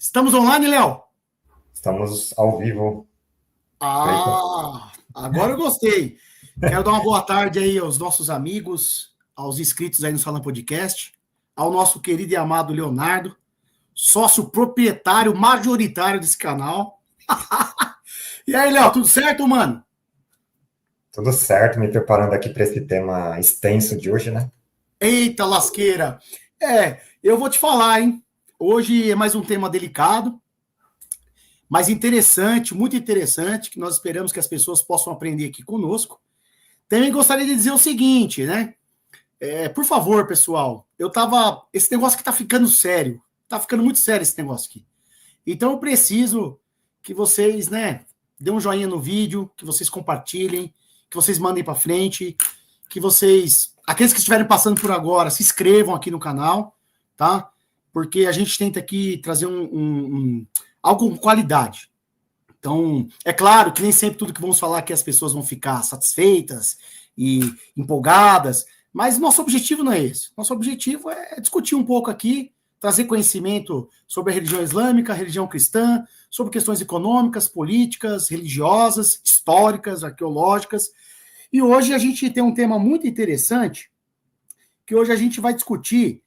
Estamos online, Léo? Estamos ao vivo. Agora eu gostei. Quero dar uma boa tarde aí aos nossos amigos, aos inscritos aí no Salão Podcast, ao nosso querido e amado Leonardo, sócio proprietário majoritário desse canal. E aí, Léo, tudo certo, mano? Tudo certo, me preparando aqui para esse tema extenso de hoje, né? Eita, lasqueira! Eu vou te falar, hein? Hoje é mais um tema delicado, mas interessante, muito interessante, que nós esperamos que as pessoas possam aprender aqui conosco. Também gostaria de dizer o seguinte, né? Por favor, pessoal, esse negócio que tá ficando sério, tá ficando muito sério esse negócio aqui. Então eu preciso que vocês, né, dêem um joinha no vídeo, que vocês compartilhem, que vocês mandem para frente, que vocês, aqueles que estiverem passando por agora, se inscrevam aqui no canal, tá? Porque a gente tenta aqui trazer algo com qualidade. Então, é claro que nem sempre tudo que vamos falar aqui as pessoas vão ficar satisfeitas e empolgadas, mas nosso objetivo não é esse. Nosso objetivo é discutir um pouco aqui, trazer conhecimento sobre a religião islâmica, a religião cristã, sobre questões econômicas, políticas, religiosas, históricas, arqueológicas. E hoje a gente tem um tema muito interessante, que hoje a gente vai discutir.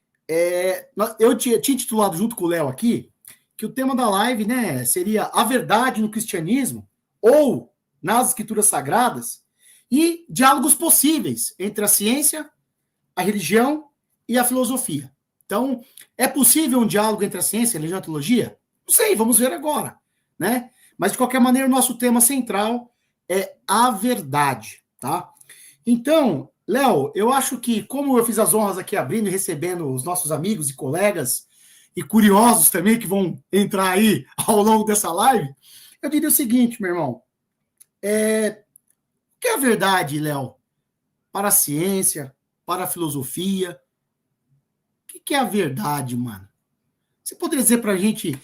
Eu tinha titulado junto com o Léo aqui, que o tema da live, né, seria a verdade no cristianismo ou nas escrituras sagradas e diálogos possíveis entre a ciência, a religião e a filosofia. Então, é possível um diálogo entre a ciência, a religião e a teologia? Não sei, vamos ver agora, né? Mas, de qualquer maneira, o nosso tema central é a verdade, tá? Então, Léo, eu acho que, como eu fiz as honras aqui abrindo e recebendo os nossos amigos e colegas e curiosos também que vão entrar aí ao longo dessa live, eu diria o seguinte, meu irmão. O que é a verdade, Léo? Para a ciência, para a filosofia. O que é a verdade, mano? Você poderia dizer para a gente,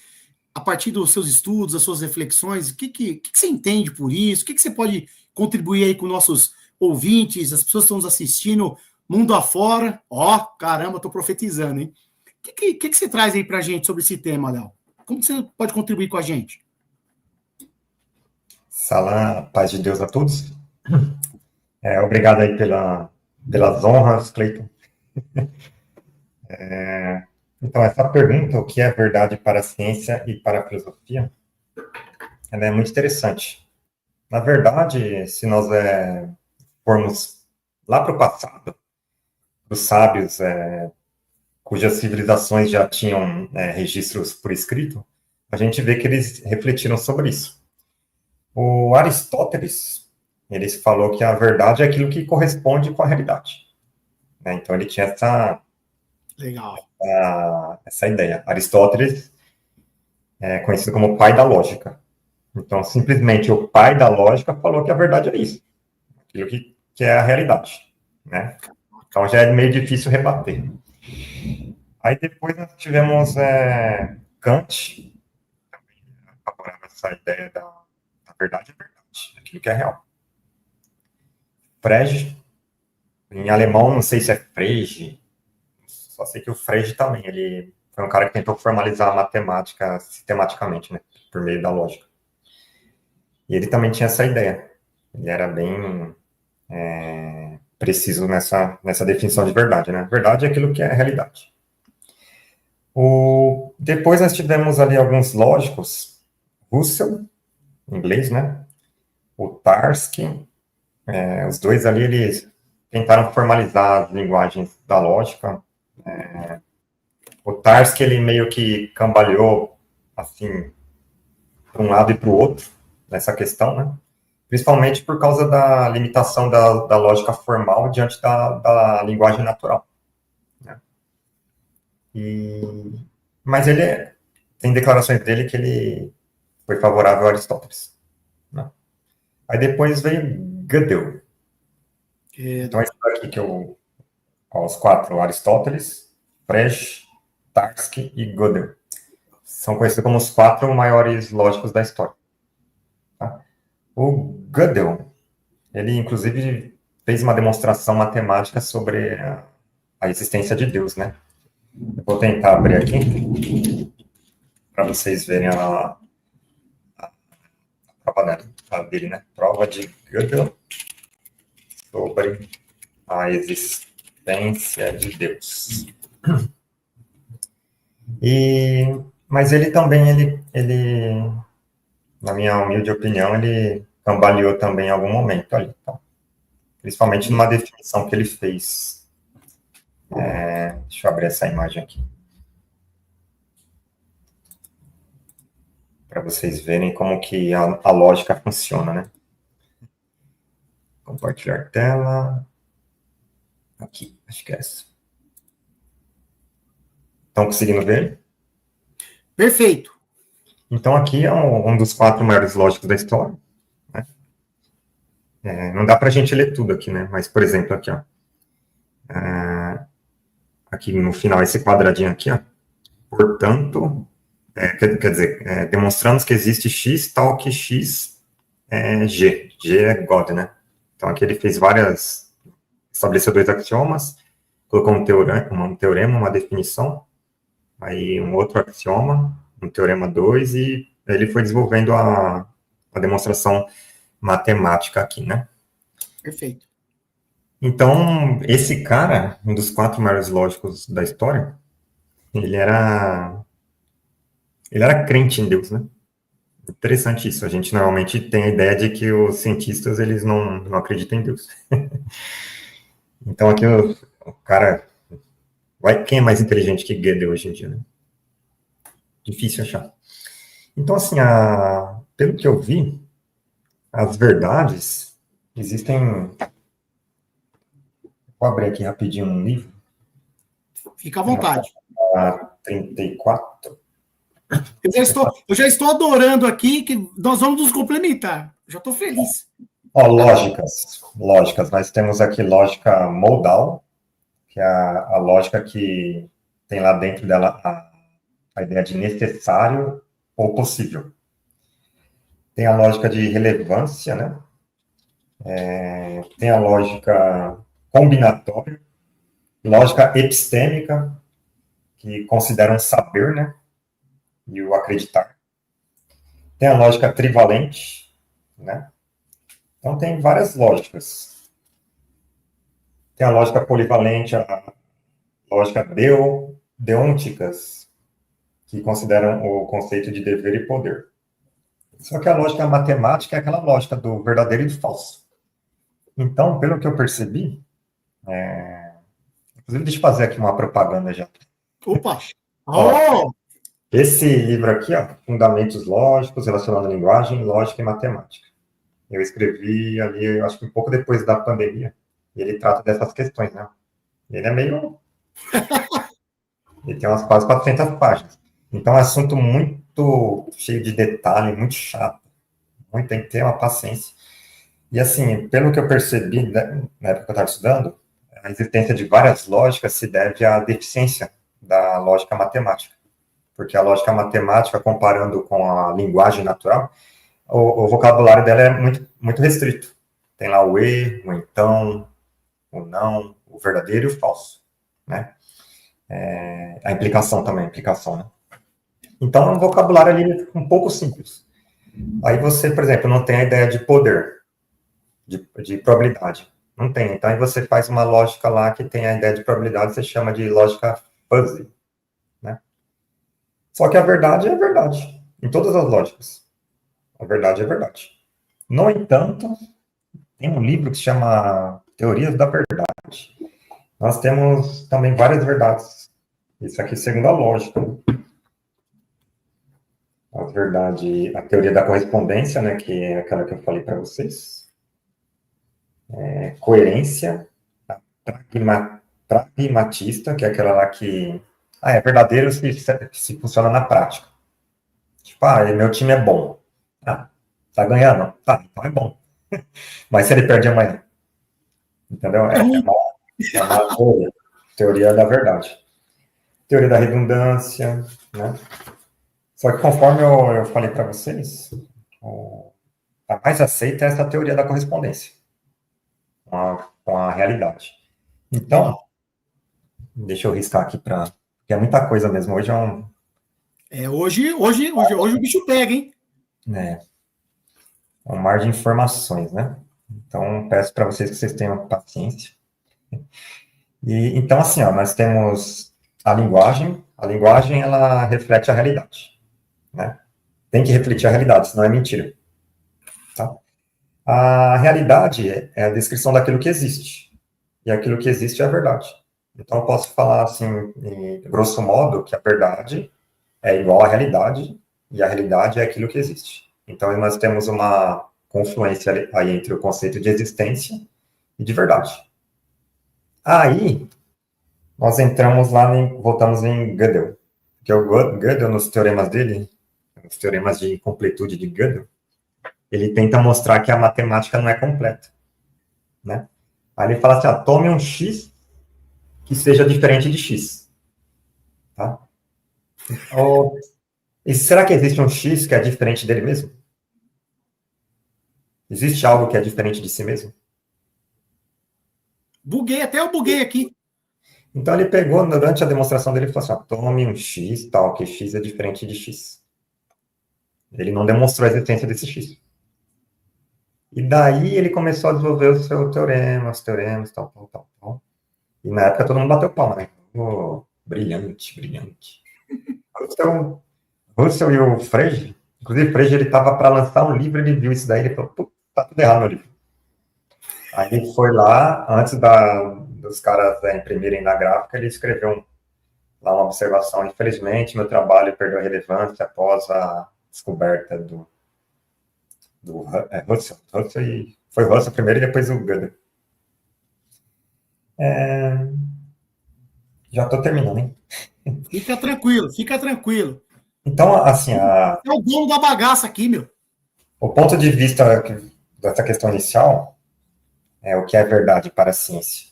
a partir dos seus estudos, das suas reflexões, o que você entende por isso? O que você pode contribuir aí com nossos ouvintes, as pessoas que estão nos assistindo, mundo afora? Caramba, estou profetizando, hein? O que você traz aí para a gente sobre esse tema, Léo? Como você pode contribuir com a gente? Salam, paz de Deus a todos. Obrigado aí pelas honras, Cleiton. Então, essa pergunta, o que é verdade para a ciência e para a filosofia, ela é muito interessante. Na verdade, se nós formos lá para o passado, os sábios, cujas civilizações já tinham registros por escrito, a gente vê que eles refletiram sobre isso. O Aristóteles, ele falou que a verdade é aquilo que corresponde com a realidade. Né? Então, ele tinha essa ideia. Aristóteles é conhecido como o pai da lógica. Então, simplesmente, o pai da lógica falou que a verdade é isso. Aquilo que é a realidade. Né? Então, já é meio difícil rebater. Aí, depois, nós tivemos Kant, favorava essa ideia da verdade é verdade, aquilo que é real. Frege, em alemão, não sei se é Frege, só sei que o Frege também, ele foi um cara que tentou formalizar a matemática sistematicamente, né, por meio da lógica. E ele também tinha essa ideia. Ele era bem preciso nessa definição de verdade, né? Verdade é aquilo que é a realidade. Depois nós tivemos ali alguns lógicos, Russell, em inglês, né? O Tarski, os dois ali, eles tentaram formalizar as linguagens da lógica. O Tarski, ele meio que cambaleou, assim, para um lado e para o outro, nessa questão, né? Principalmente por causa da limitação da lógica formal diante da linguagem natural. Né? Mas ele tem declarações dele que ele foi favorável a Aristóteles. Né? Aí depois veio Gödel. Então, esse aqui os quatro, Aristóteles, Frege, Tarski e Gödel. São conhecidos como os quatro maiores lógicos da história. Tá? O Gödel, ele inclusive fez uma demonstração matemática sobre a existência de Deus, né? Eu vou tentar abrir aqui para vocês verem a prova dele, né? Prova de Gödel sobre a existência de Deus. Mas ele também, na minha humilde opinião, ele cambaleou também em algum momento ali, tá? Principalmente numa definição que ele fez. Deixa eu abrir essa imagem aqui. Para vocês verem como que a lógica funciona, né? Compartilhar tela. Aqui, acho que é essa. Estão conseguindo ver? Perfeito. Então, aqui é um dos 4 maiores lógicos da história. Né? Não dá para a gente ler tudo aqui, né? Mas, por exemplo, aqui, ó. Aqui no final, esse quadradinho aqui, ó. Portanto, quer dizer, demonstramos que existe X tal que X é G. G é God, né? Então, aqui ele fez estabeleceu 2 axiomas, colocou um teorema, uma definição, aí um outro axioma, um teorema 2, e ele foi desenvolvendo a demonstração matemática aqui, né? Perfeito. Então, esse cara, um dos 4 maiores lógicos da história, ele era crente em Deus, né? Interessante isso. A gente normalmente tem a ideia de que os cientistas, eles não acreditam em Deus. Então, aqui o cara... Quem é mais inteligente que Gödel hoje em dia, né? Difícil achar. Então, assim, pelo que eu vi, as verdades existem... Vou abrir aqui rapidinho um livro. Fica à vontade. 34. Eu já estou adorando aqui que nós vamos nos complementar. Já estou feliz. Lógicas. Nós temos aqui lógica modal, que é a lógica que tem lá dentro dela a ideia de necessário ou possível. Tem a lógica de relevância, né? Tem a lógica combinatória, lógica epistêmica, que considera um saber, né? E o acreditar. Tem a lógica trivalente, né? Então, tem várias lógicas. Tem a lógica polivalente, a lógica deônticas, que consideram o conceito de dever e poder. Só que a lógica matemática é aquela lógica do verdadeiro e do falso. Então, pelo que eu percebi, inclusive, deixa eu fazer aqui uma propaganda já. Opa! Ó, esse livro aqui, ó, Fundamentos Lógicos, Relacionando a Linguagem, Lógica e Matemática. Eu escrevi ali, acho que um pouco depois da pandemia, e ele trata dessas questões, né? Ele é meio... ele tem umas quase 400 páginas. Então, é um assunto muito cheio de detalhe, muito chato. Muito, tem que ter uma paciência. E, assim, pelo que eu percebi, né, na época que eu estava estudando, a existência de várias lógicas se deve à deficiência da lógica matemática. Porque a lógica matemática, comparando com a linguagem natural, o vocabulário dela é muito, muito restrito. Tem lá o e, o então, o não, o verdadeiro e o falso, né? A implicação também, né? Então, é um vocabulário ali um pouco simples. Aí você, por exemplo, não tem a ideia de poder, de probabilidade. Não tem. Então, aí você faz uma lógica lá que tem a ideia de probabilidade, você chama de lógica fuzzy, né? Só que a verdade é a verdade, em todas as lógicas. A verdade é verdade. No entanto, tem um livro que se chama Teorias da Verdade. Nós temos também várias verdades. Isso aqui segundo a lógica. A verdade, a teoria da correspondência, né, que é aquela que eu falei para vocês. Coerência, a pragmatista, que é aquela lá que é verdadeiro se funciona na prática. Tipo, meu time é bom. Tá ganhando? Tá, então é bom. Mas se ele perde amanhã? Entendeu? É uma teoria da verdade. Teoria da redundância, né? Só que conforme eu falei para vocês, a mais aceita é essa teoria da correspondência com a realidade. Então, deixa eu riscar aqui porque é muita coisa mesmo. Hoje Hoje o bicho pega, hein? É um mar de informações, né? Então, peço para vocês que vocês tenham paciência. E, então, assim, ó, nós temos a linguagem. A linguagem, ela reflete a realidade, né? Tem que refletir a realidade, senão é mentira. Tá? A realidade é a descrição daquilo que existe. E aquilo que existe é a verdade. Então, eu posso falar, assim, em grosso modo, que a verdade é igual à realidade, e a realidade é aquilo que existe. Então, nós temos uma confluência aí entre o conceito de existência e de verdade. Aí, nós entramos lá, voltamos em Gödel. Que o Gödel, nos teoremas dele, os teoremas de completude de Gödel, ele tenta mostrar que a matemática não é completa, né? Aí ele fala assim, tome um x que seja diferente de x, tá? E será que existe um x que é diferente dele mesmo? Existe algo que é diferente de si mesmo? Até eu buguei aqui. Então ele pegou, durante a demonstração dele, e falou assim, tome um x, tal, que x é diferente de x. Ele não demonstrou a existência desse x. E daí ele começou a desenvolver o seu teorema, os teoremas, tal. E na época todo mundo bateu palma, né? Brilhante. Russell e o Frege, inclusive o Frege, ele estava para lançar um livro, ele viu isso daí, ele falou, tá tudo errado no livro. Aí ele foi lá, antes dos caras imprimirem na gráfica, ele escreveu lá uma observação, infelizmente, meu trabalho perdeu a relevância após a descoberta do Russell. Foi o Russell primeiro e depois o Gödel. Já estou terminando, hein? Fica tranquilo. Então, assim, É o dono da bagaça aqui, meu. o ponto de vista dessa questão inicial é o que é verdade para a ciência.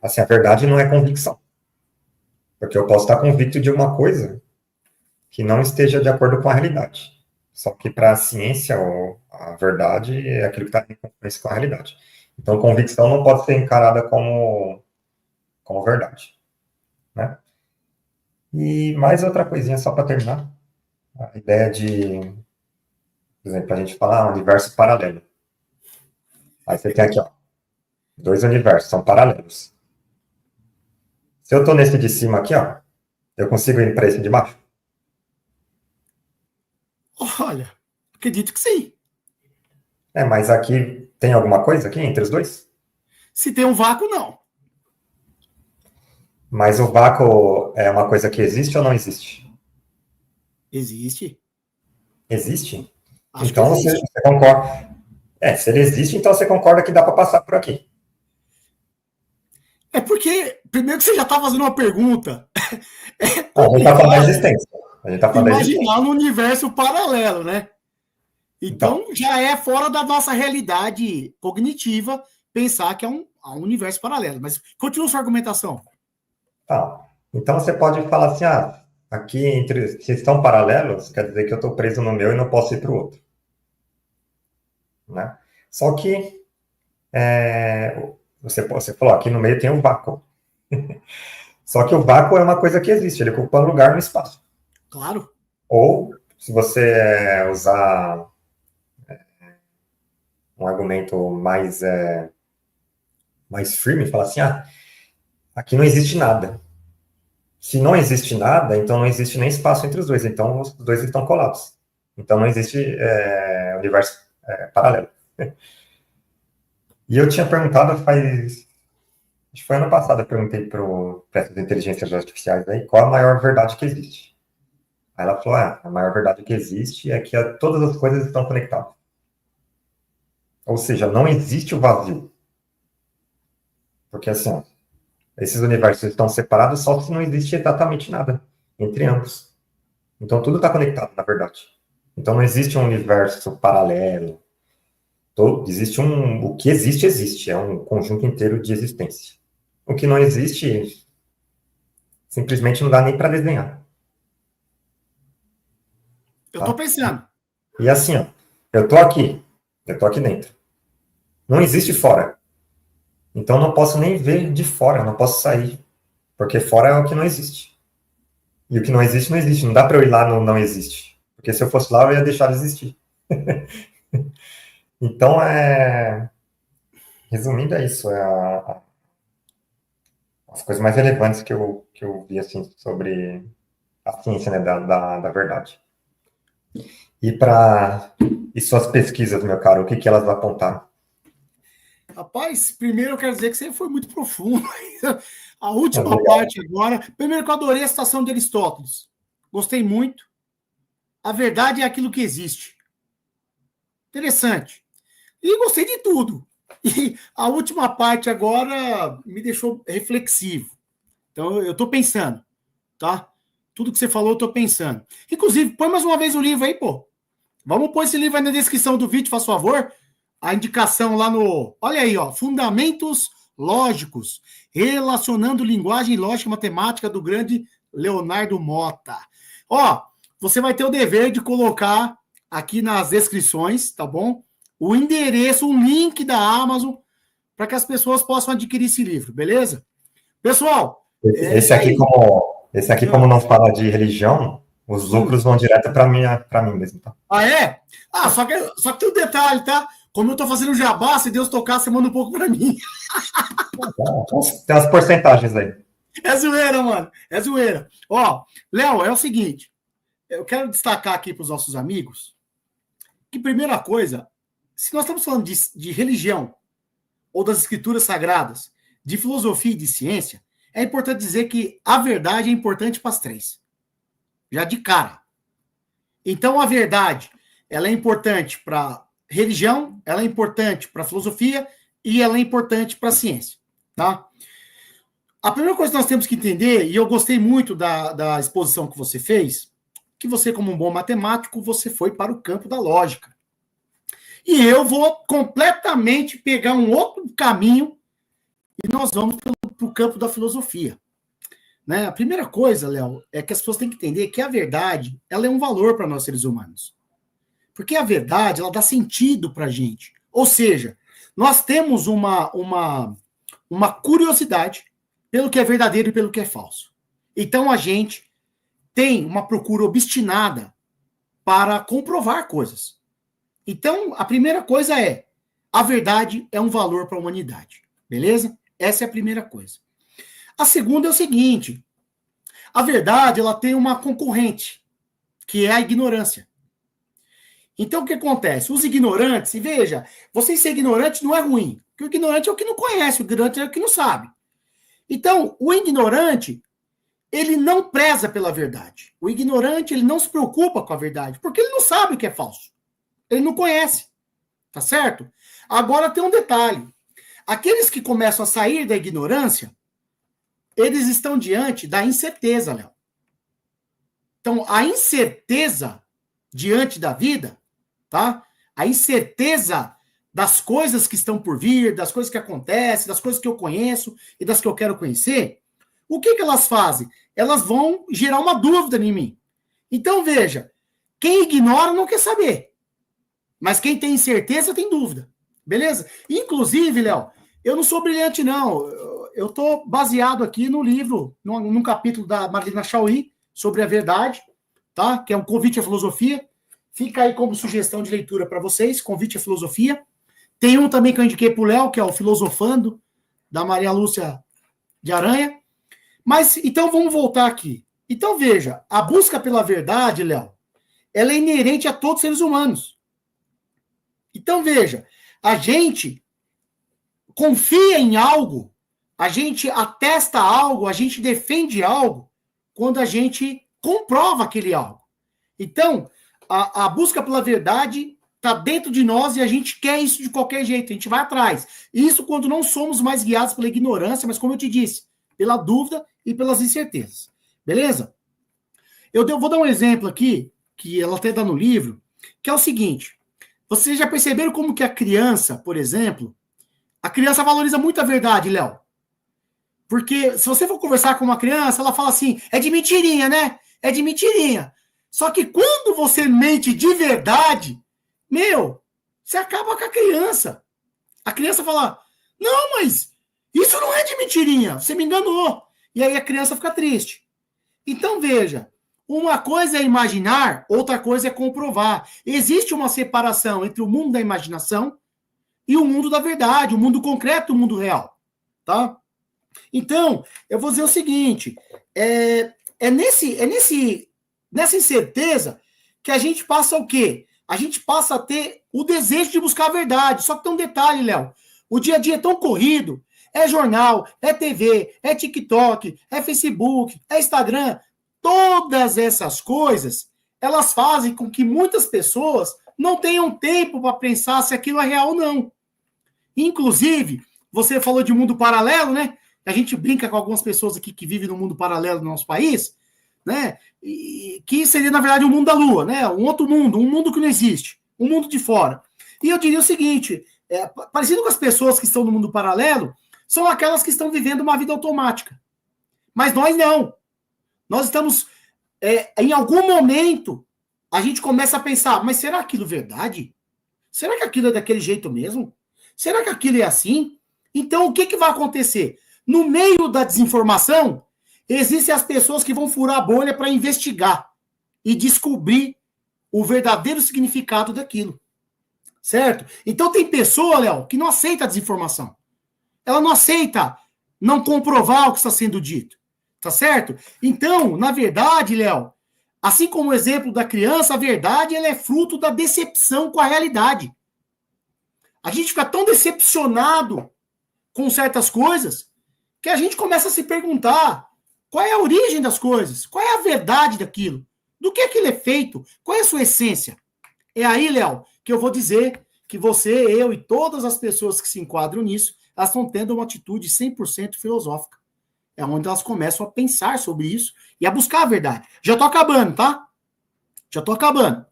Assim, a verdade não é convicção. Porque eu posso estar convicto de uma coisa que não esteja de acordo com a realidade. Só que para a ciência, a verdade é aquilo que está em confluência com a realidade. Então, convicção não pode ser encarada como verdade, né? E mais outra coisinha só para terminar. A ideia de, por exemplo, a gente falar universo paralelo. Aí você tem aqui, dois universos, são paralelos. Se eu estou nesse de cima aqui, eu consigo ir para esse de baixo? Olha, acredito que sim. Mas aqui tem alguma coisa aqui entre os dois? Se tem um vácuo, não. Mas o vácuo é uma coisa que existe ou não existe? Existe. Existe? Acho que Então existe. você concorda. Se ele existe, então você concorda que dá para passar por aqui. É porque, primeiro que você já está fazendo uma pergunta. A gente está falando da existência. Imaginar no universo paralelo, né? Então, já é fora da nossa realidade cognitiva pensar que é um universo paralelo. Mas continua sua argumentação. Então você pode falar assim, aqui se estão paralelos, quer dizer que eu estou preso no meu e não posso ir para o outro. Né? Só que você falou, aqui no meio tem um vácuo. Só que o vácuo é uma coisa que existe, ele ocupa um lugar no espaço. Claro. Ou, se você usar um argumento mais firme, falar assim, aqui não existe nada. Se não existe nada, então não existe nem espaço entre os dois, então os dois estão colados. Então não existe universo paralelo. E eu tinha perguntado acho que foi ano passado, eu perguntei para essas inteligências artificiais aí, qual a maior verdade que existe. Aí ela falou, a maior verdade que existe é que todas as coisas estão conectadas. Ou seja, não existe o vazio. Porque assim, esses universos estão separados só se não existe exatamente nada entre ambos. Então tudo está conectado, na verdade. Então não existe um universo paralelo. Existe o que existe, é um conjunto inteiro de existência. O que não existe, simplesmente não dá nem para desenhar. Eu estou pensando. E assim, eu estou aqui dentro. Não existe fora. Então não posso nem ver de fora, não posso sair. Porque fora é o que não existe. E o que não existe, não existe. Não dá para eu ir lá no não existe. Porque se eu fosse lá, eu ia deixar de existir. Então, resumindo, é isso. As coisas mais relevantes que eu vi, assim, sobre a ciência, né, da verdade. E suas pesquisas, meu caro, o que elas apontaram? Rapaz, primeiro eu quero dizer que você foi muito profundo. A última Obrigado. parte agora. Primeiro que eu adorei a citação de Aristóteles. Gostei muito. A verdade é aquilo que existe. Interessante. E gostei de tudo. E a última parte agora me deixou reflexivo. Então eu estou pensando, tá? Tudo que você falou, eu estou pensando. Inclusive, põe mais uma vez o livro aí, pô. Vamos pôr esse livro aí na descrição do vídeo, faz favor. A indicação lá no. Olha aí, ó. Fundamentos lógicos. Relacionando linguagem, lógica e matemática do grande Leonardo Mota. Ó, você vai ter o dever de colocar aqui nas descrições, tá bom? O endereço, um link da Amazon, para que as pessoas possam adquirir esse livro, beleza? Pessoal, Esse aqui, como não fala de religião, os lucros vão direto para mim mesmo, tá? Ah, é? Ah, só que tem um detalhe, tá? Como eu tô fazendo jabá, se Deus tocar, você manda um pouco para mim. Tem as porcentagens aí. É zoeira, mano. É zoeira. Ó, Léo, é o seguinte. Eu quero destacar aqui para os nossos amigos que, primeira coisa, se nós estamos falando de religião ou das escrituras sagradas, de filosofia e de ciência, é importante dizer que a verdade é importante para as três. Já de cara. Então, a verdade, ela é importante para religião, ela é importante para filosofia e ela é importante para a ciência, tá? A primeira coisa que nós temos que entender, e eu gostei muito da exposição que você fez, que você, como um bom matemático, você foi para o campo da lógica. E eu vou completamente pegar um outro caminho e nós vamos para o campo da filosofia. Né? A primeira coisa, Léo, é que as pessoas têm que entender que a verdade ela é um valor para nós seres humanos. Porque a verdade, ela dá sentido para a gente. Ou seja, nós temos uma curiosidade pelo que é verdadeiro e pelo que é falso. Então, a gente tem uma procura obstinada para comprovar coisas. Então, a primeira coisa é, a verdade é um valor para a humanidade. Beleza? Essa é a primeira coisa. A segunda é o seguinte, a verdade, ela tem uma concorrente, que é a ignorância. Então, o que acontece? Os ignorantes, e veja, você ser ignorante não é ruim, porque o ignorante é o que não conhece, o ignorante é o que não sabe. Então, o ignorante, ele não preza pela verdade. O ignorante, ele não se preocupa com a verdade, porque ele não sabe o que é falso. Ele não conhece, tá certo? Agora tem um detalhe. Aqueles que começam a sair da ignorância, eles estão diante da incerteza, Léo. Então, a incerteza diante da vida, tá? A incerteza das coisas que estão por vir, das coisas que acontecem, das coisas que eu conheço e das que eu quero conhecer, o que elas fazem? Elas vão gerar uma dúvida em mim. Então, veja, quem ignora não quer saber. Mas quem tem certeza tem dúvida. Beleza? Inclusive, Léo, eu não sou brilhante, não. Eu estou baseado aqui no livro, num capítulo da Marilena Chauí, sobre a verdade, tá? Que é um convite à filosofia. Fica aí como sugestão de leitura para vocês, convite à filosofia. Tem um também que eu indiquei para o Léo, que é o Filosofando, da Maria Lúcia de Aranha. Mas, então, vamos voltar aqui. Então, veja, a busca pela verdade, Léo, ela é inerente a todos os seres humanos. Então, veja, a gente confia em algo, a gente atesta algo, a gente defende algo, quando a gente comprova aquele algo. Então, a busca pela verdade está dentro de nós e a gente quer isso de qualquer jeito, a gente vai atrás. Isso quando não somos mais guiados pela ignorância, mas como eu te disse, pela dúvida e pelas incertezas. Beleza? Eu vou dar um exemplo aqui, que ela até dá no livro, que é o seguinte. Vocês já perceberam como que a criança, por exemplo, a criança valoriza muito a verdade, Léo? Porque se você for conversar com uma criança, ela fala assim, é de mentirinha, né? É de mentirinha. Só que quando você mente de verdade, você acaba com a criança. A criança fala, não, mas isso não é de mentirinha, você me enganou. E aí a criança fica triste. Então, veja, uma coisa é imaginar, outra coisa é comprovar. Existe uma separação entre o mundo da imaginação e o mundo da verdade, o mundo concreto e o mundo real, tá? Então, eu vou dizer o seguinte, nessa incerteza que a gente passa o quê? A gente passa a ter o desejo de buscar a verdade. Só que tem um detalhe, Léo. O dia a dia é tão corrido. É jornal, é TV, é TikTok, é Facebook, é Instagram. Todas essas coisas, elas fazem com que muitas pessoas não tenham tempo para pensar se aquilo é real ou não. Inclusive, você falou de mundo paralelo, né? A gente brinca com algumas pessoas aqui que vivem no mundo paralelo do nosso país, né? E que seria, na verdade, o mundo da Lua, né? Um outro mundo, um mundo que não existe, um mundo de fora. E eu diria o seguinte, parecido com as pessoas que estão no mundo paralelo, são aquelas que estão vivendo uma vida automática. Mas nós não. Nós estamos, em algum momento, a gente começa a pensar, mas será aquilo verdade? Será que aquilo é daquele jeito mesmo? Será que aquilo é assim? Então, o que vai acontecer? No meio da desinformação, existem as pessoas que vão furar a bolha para investigar e descobrir o verdadeiro significado daquilo. Certo? Então, tem pessoa, Léo, que não aceita a desinformação. Ela não aceita não comprovar o que está sendo dito. Tá certo? Então, na verdade, Léo, assim como o exemplo da criança, a verdade ela é fruto da decepção com a realidade. A gente fica tão decepcionado com certas coisas que a gente começa a se perguntar qual é a origem das coisas, qual é a verdade daquilo, do que aquilo é feito, qual é a sua essência. É aí, Léo, que eu vou dizer que você, eu e todas as pessoas que se enquadram nisso, elas estão tendo uma atitude 100% filosófica. É onde elas começam a pensar sobre isso e a buscar a verdade. Já tô acabando, tá? Já tô acabando.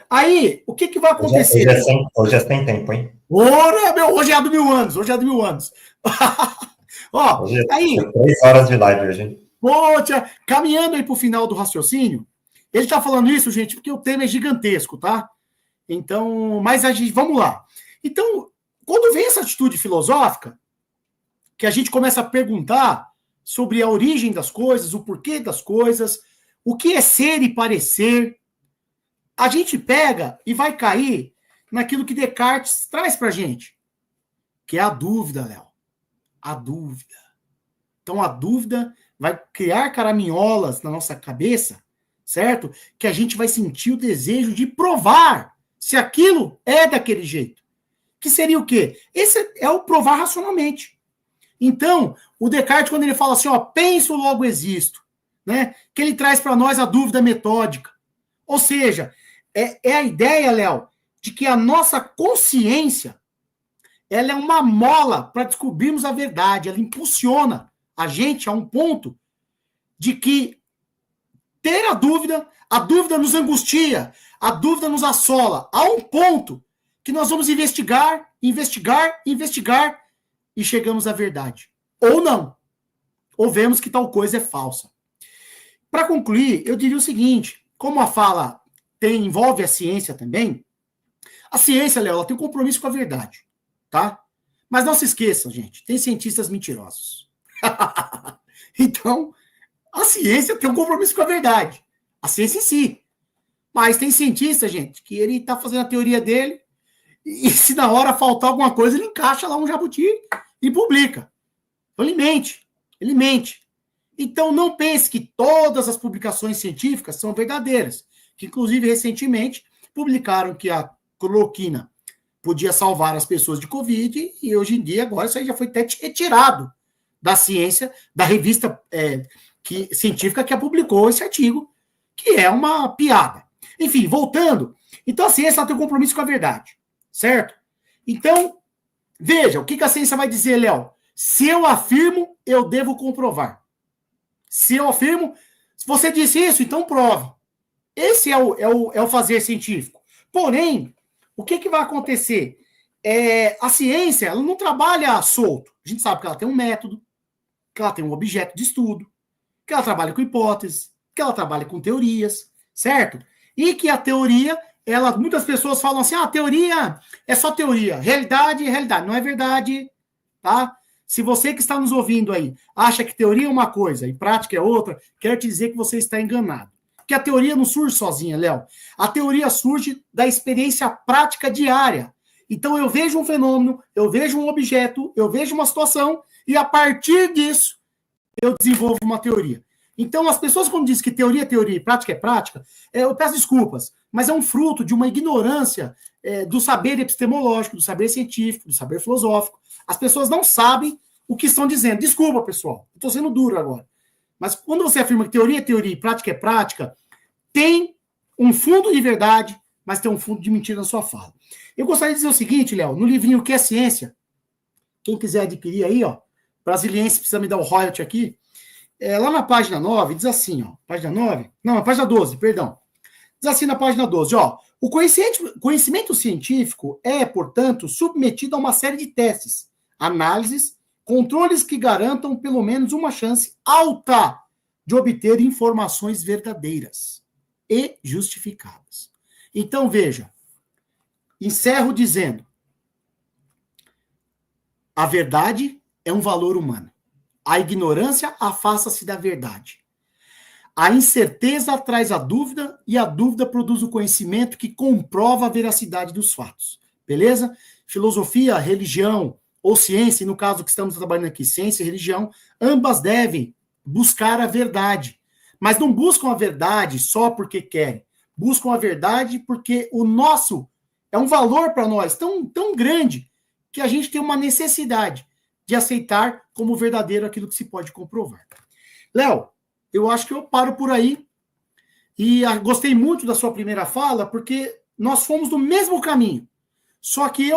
Aí, o que vai acontecer? Hoje é sem tempo, hein? Ora, meu, hoje é a do 1000 anos. Hoje é a do 1000 anos. Ó, hoje aí... 3 horas de live hoje, hein? Poxa, caminhando aí pro final do raciocínio, ele tá falando isso, gente, porque o tema é gigantesco, tá? Então, mas a gente, vamos lá. Então, quando vem essa atitude filosófica, que a gente começa a perguntar sobre a origem das coisas, o porquê das coisas, o que é ser e parecer, a gente pega e vai cair naquilo que Descartes traz pra gente, que é a dúvida, Léo. A dúvida. Então, a dúvida vai criar caraminholas na nossa cabeça, certo? Que a gente vai sentir o desejo de provar se aquilo é daquele jeito. Que seria o quê? Esse é o provar racionalmente. Então, o Descartes, quando ele fala assim, ó, penso, logo existo, né? Que ele traz para nós a dúvida metódica. Ou seja, é a ideia, Léo, de que a nossa consciência ela é uma mola para descobrirmos a verdade. Ela impulsiona a gente a um ponto de que ter a dúvida nos angustia, a dúvida nos assola, a um ponto que nós vamos investigar e chegamos à verdade. Ou não. Ou vemos que tal coisa é falsa. Para concluir, eu diria o seguinte, como a fala envolve a ciência também, a ciência, Léo, ela tem um compromisso com a verdade, tá? Mas não se esqueçam, gente, tem cientistas mentirosos. Então, a ciência tem um compromisso com a verdade. A ciência em si. Mas tem cientista, gente, que ele está fazendo a teoria dele e se na hora faltar alguma coisa, ele encaixa lá um jabuti e publica. Então, ele mente. Então, não pense que todas as publicações científicas são verdadeiras. Que, inclusive, recentemente, publicaram que a cloroquina podia salvar as pessoas de Covid e, hoje em dia, agora isso aí já foi até retirado da ciência, da revista científica que publicou esse artigo, que é uma piada. Enfim, voltando. Então, a ciência tem um compromisso com a verdade, certo? Então, veja, o que a ciência vai dizer, Léo? Se eu afirmo, eu devo comprovar. Se eu afirmo, se você disse isso, então prove. Esse é o fazer científico. Porém, o que vai acontecer? A ciência ela não trabalha solto. A gente sabe que ela tem um método, que ela tem um objeto de estudo, que ela trabalha com hipóteses, que ela trabalha com teorias, certo? E que a teoria, muitas pessoas falam assim, a teoria é só teoria, realidade é realidade, não é verdade, tá? Se você que está nos ouvindo aí acha que teoria é uma coisa e prática é outra, quero te dizer que você está enganado. Porque a teoria não surge sozinha, Léo. A teoria surge da experiência prática diária. Então eu vejo um fenômeno, eu vejo um objeto, eu vejo uma situação e a partir disso eu desenvolvo uma teoria. Então as pessoas quando dizem que teoria é teoria e prática é prática, eu peço desculpas, mas é um fruto de uma ignorância do saber epistemológico, do saber científico, do saber filosófico. As pessoas não sabem o que estão dizendo. Desculpa, pessoal, estou sendo duro agora. Mas quando você afirma que teoria é teoria e prática é prática, tem um fundo de verdade, mas tem um fundo de mentira na sua fala. Eu gostaria de dizer o seguinte, Léo, no livrinho O que é Ciência, quem quiser adquirir aí, ó, brasiliense precisa me dar o royalty aqui, lá na página 9, diz assim, ó, página 9, não, na página 12, perdão. Diz assim na página 12, ó, o conhecimento científico é, portanto, submetido a uma série de testes, análises, controles que garantam pelo menos uma chance alta de obter informações verdadeiras e justificadas. Então, veja, encerro dizendo, a verdade é um valor humano. A ignorância afasta-se da verdade. A incerteza traz a dúvida e a dúvida produz o conhecimento que comprova a veracidade dos fatos. Beleza? Filosofia, religião ou ciência, e no caso que estamos trabalhando aqui, ciência e religião, ambas devem buscar a verdade. Mas não buscam a verdade só porque querem. Buscam a verdade porque o nosso é um valor para nós tão grande que a gente tem uma necessidade de aceitar como verdadeiro aquilo que se pode comprovar. Léo, eu acho que eu paro por aí e gostei muito da sua primeira fala porque nós fomos no mesmo caminho. Só que eu